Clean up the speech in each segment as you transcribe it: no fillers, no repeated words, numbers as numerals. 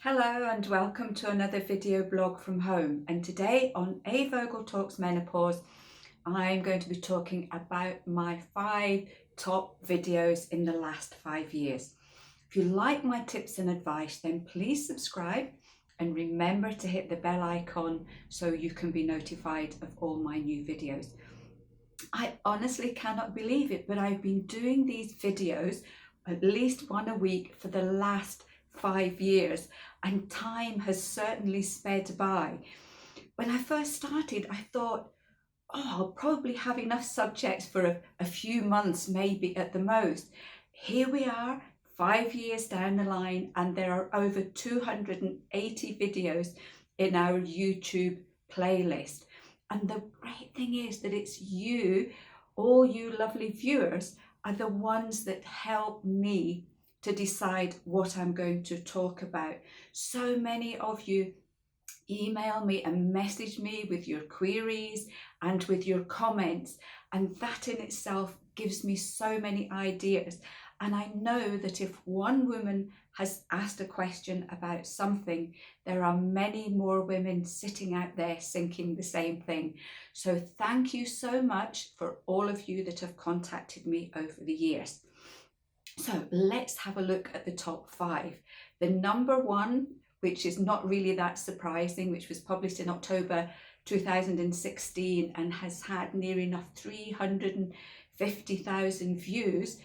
Hello and welcome to another video blog from home, and today on Eileen Talks Menopause I'm going to be talking about my 5 top videos in the last 5 years. If you like my tips and advice, then please subscribe and remember to hit the bell icon so you can be notified of all my new videos. I honestly cannot believe it, but I've been doing these videos at least one a week for the last 5 years, and time has certainly sped by. When I first started, I thought, I'll probably have enough subjects for a few months, maybe at the most. Here we are, 5 years down the line, and there are over 280 videos in our YouTube playlist. And the great thing is that it's you, all you lovely viewers, are the ones that help me to decide what I'm going to talk about. So many of you email me and message me with your queries and with your comments, and that in itself gives me so many ideas. And I know that if one woman has asked a question about something, there are many more women sitting out there thinking the same thing. So thank you so much for all of you that have contacted me over the years. So let's have a look at the top 5. The number 1, which is not really that surprising, which was published in October 2016 and has had near enough 350,000 views,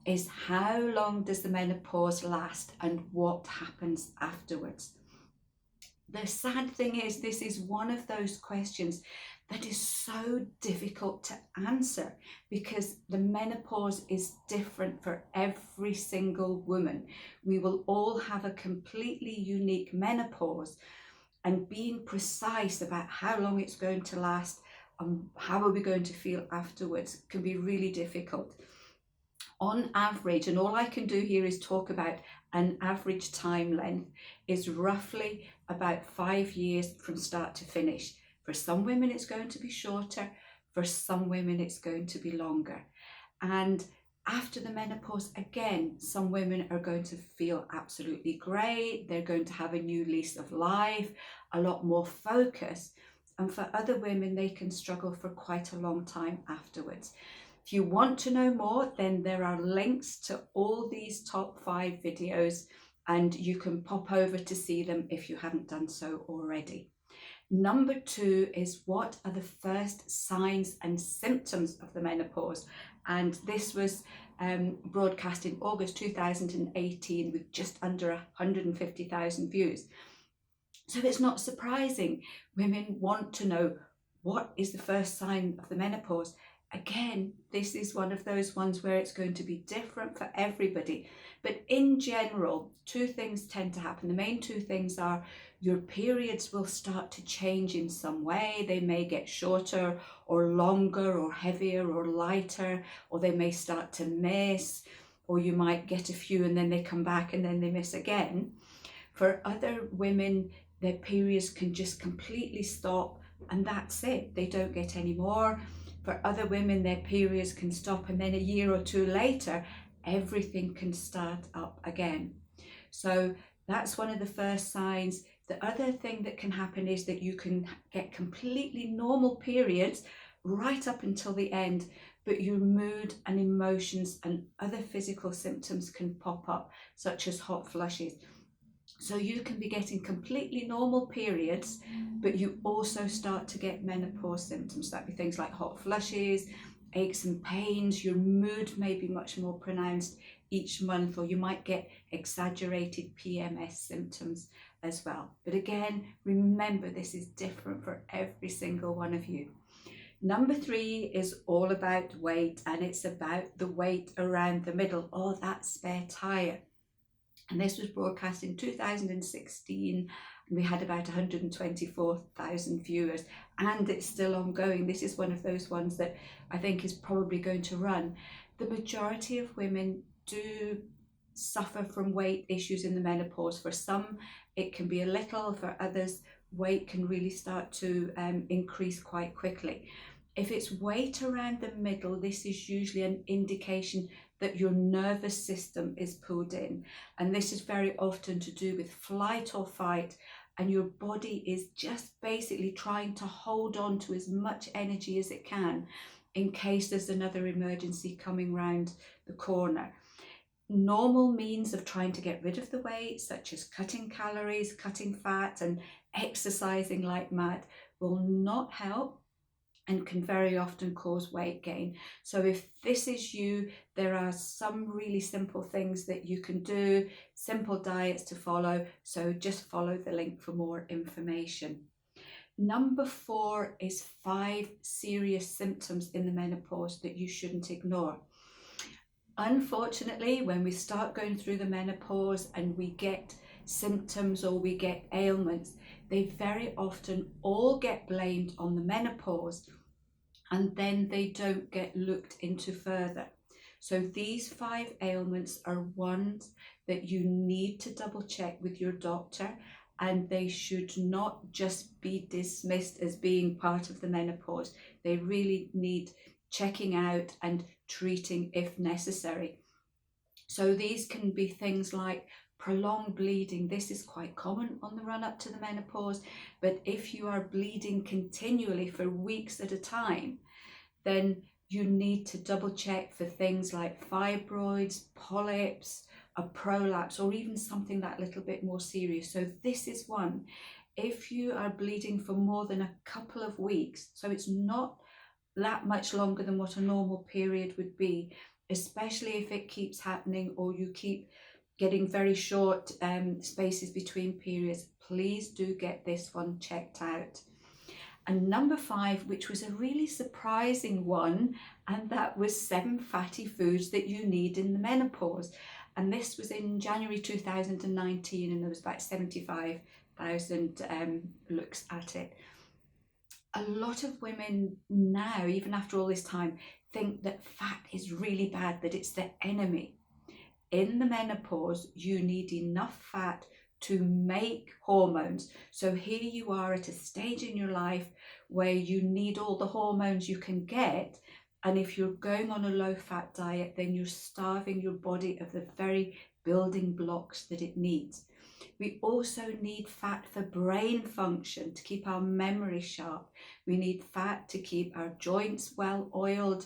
is how long does the menopause last and what happens afterwards? The sad thing is, this is one of those questions that is so difficult to answer because the menopause is different for every single woman. We will all have a completely unique menopause, and being precise about how long it's going to last and how are we going to feel afterwards can be really difficult. On average, and all I can do here is talk about an average time length, is roughly about 5 years from start to finish. For some women it's going to be shorter, for some women it's going to be longer. And after the menopause, again, some women are going to feel absolutely great, they're going to have a new lease of life, a lot more focus, and for other women they can struggle for quite a long time afterwards. If you want to know more, then there are links to all these top 5 videos and you can pop over to see them if you haven't done so already. Number 2 is, what are the first signs and symptoms of the menopause? And this was broadcast in August 2018 with just under 150,000 views. So it's not surprising women want to know, what is the first sign of the menopause? Again, this is one of those ones where it's going to be different for everybody. But in general, 2 things tend to happen. The main 2 things are your periods will start to change in some way. They may get shorter or longer or heavier or lighter, or they may start to miss, or you might get a few and then they come back and then they miss again. For other women, their periods can just completely stop and that's it. They don't get any more. For other women, their periods can stop and then a year or 2 later, everything can start up again. So that's one of the first signs. The other thing that can happen is that you can get completely normal periods right up until the end, but your mood and emotions and other physical symptoms can pop up, such as hot flushes. So you can be getting completely normal periods, but you also start to get menopause symptoms. That'd be things like hot flushes, aches and pains. Your mood may be much more pronounced each month, or you might get exaggerated PMS symptoms as well. But again, remember, this is different for every single one of you. Number 3 is all about weight, and it's about the weight around the middle, or that spare tire. And this was broadcast in 2016 and we had about 124,000 viewers, and it's still ongoing. This is one of those ones that I think is probably going to run. The majority of women do suffer from weight issues in the menopause. For some it can be a little, for others weight can really start to increase quite quickly. If it's weight around the middle, this is usually an indication that your nervous system is pulled in. And this is very often to do with flight or fight, and your body is just basically trying to hold on to as much energy as it can in case there's another emergency coming round the corner. Normal means of trying to get rid of the weight, such as cutting calories, cutting fat, and exercising like mad, will not help and can very often cause weight gain. So if this is you, there are some really simple things that you can do, simple diets to follow. So just follow the link for more information. Number 4 is 5 serious symptoms in the menopause that you shouldn't ignore. Unfortunately, when we start going through the menopause and we get symptoms or we get ailments, they very often all get blamed on the menopause, and then they don't get looked into further. So these 5 ailments are ones that you need to double check with your doctor, and they should not just be dismissed as being part of the menopause. They really need checking out and treating if necessary. So these can be things like prolonged bleeding. This is quite common on the run up to the menopause, but if you are bleeding continually for weeks at a time, then you need to double check for things like fibroids, polyps, a prolapse, or even something that little bit more serious. So this is one. If you are bleeding for more than a couple of weeks, so it's not that much longer than what a normal period would be, especially if it keeps happening or you keep getting very short spaces between periods, please do get this one checked out. And number 5, which was a really surprising one, and that was 7 fatty foods that you need in the menopause. And this was in January 2019, and there was about 75,000 looks at it. A lot of women now, even after all this time, think that fat is really bad, that it's the enemy. In the menopause, you need enough fat to make hormones. So here you are at a stage in your life where you need all the hormones you can get. And if you're going on a low fat diet, then you're starving your body of the very building blocks that it needs. We also need fat for brain function, to keep our memory sharp. We need fat to keep our joints well oiled,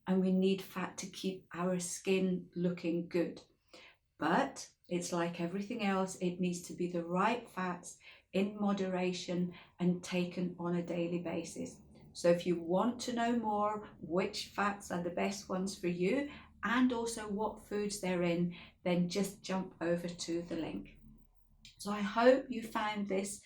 and we need fat to keep our skin looking good. But it's like everything else, it needs to be the right fats in moderation and taken on a daily basis. So if you want to know more which fats are the best ones for you and also what foods they're in, then just jump over to the link. So I hope you found this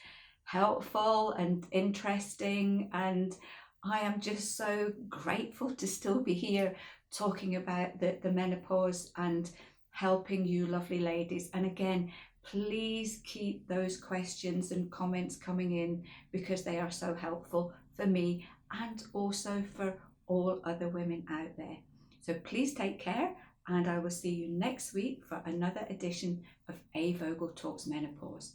helpful and interesting, and I am just so grateful to still be here talking about the menopause and helping you lovely ladies. And again, please keep those questions and comments coming in, because they are so helpful for me and also for all other women out there. So please take care, and I will see you next week for another edition of A. Vogel Talks Menopause.